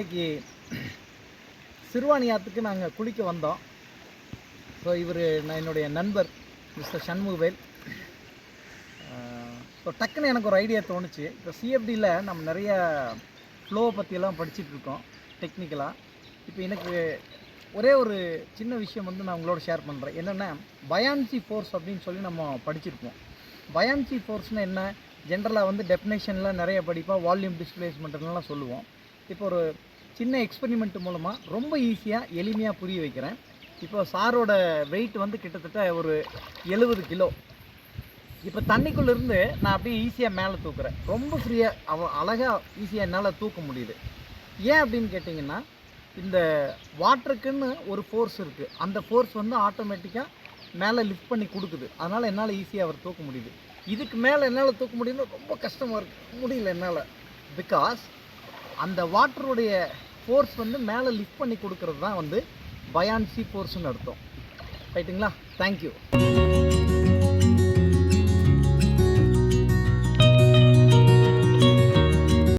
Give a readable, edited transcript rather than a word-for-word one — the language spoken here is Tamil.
இன்றைக்கி சிறுவாணி ஆற்றுக்கு நாங்கள் குளிக்க வந்தோம். ஸோ நான் என்னுடைய நண்பர் மிஸ்டர் சண்முகவேல். ஸோ டக்குன்னு எனக்கு ஒரு ஐடியா தோணுச்சு. இப்போ சிஎஃப்டியில் நம்ம நிறைய ஃப்ளோவை பற்றியெல்லாம் படிச்சுட்ருக்கோம் டெக்னிக்கலாக. இப்போ எனக்கு ஒரே ஒரு சின்ன விஷயம் நான் உங்களோட ஷேர் பண்ணுறேன். என்னென்னா, பயான்சி ஃபோர்ஸ் அப்படின்னு சொல்லி நம்ம படிச்சிருப்போம். பயான்சி ஃபோர்ஸ்னால் என்ன? ஜென்ரலாக டெஃபினேஷனில் நிறைய படிப்போம், வால்யூம் டிஸ்பிளேஸ்மெண்ட்லாம் சொல்லுவோம். இப்போ ஒரு சின்ன எக்ஸ்பெரிமெண்ட் மூலமாக ரொம்ப ஈஸியாக எளிமையாக புரிய வைக்கிறேன். இப்போ சாரோட வெயிட் கிட்டத்தட்ட ஒரு 70 கிலோ. இப்போ தண்ணிக்குள்ளேருந்து நான் அப்படியே ஈஸியாக மேலே தூக்குறேன். ரொம்ப ஃப்ரீயாக அழகாக ஈஸியாக என்னால் தூக்க முடியுது. ஏன் அப்படின்னு கேட்டிங்கன்னா, இந்த வாட்டருக்குன்னு ஒரு ஃபோர்ஸ் இருக்குது. அந்த ஃபோர்ஸ் ஆட்டோமேட்டிக்காக மேலே லிஃப்ட் பண்ணி கொடுக்குது. அதனால் என்னால் ஈஸியாக அவர் தூக்க முடியுது. இதுக்கு மேலே என்னால் தூக்க முடியும்னு ரொம்ப கஷ்டமாக இருக்குது, முடியல என்னால். பிகாஸ் அந்த வாட்டருடைய ஃபோர்ஸ் மேலே லிஃப்ட் பண்ணி கொடுக்கறது தான் பயான்சி ஃபோர்ஸ்னு அர்த்தம். ரைட்டுங்களா? தேங்க்யூ.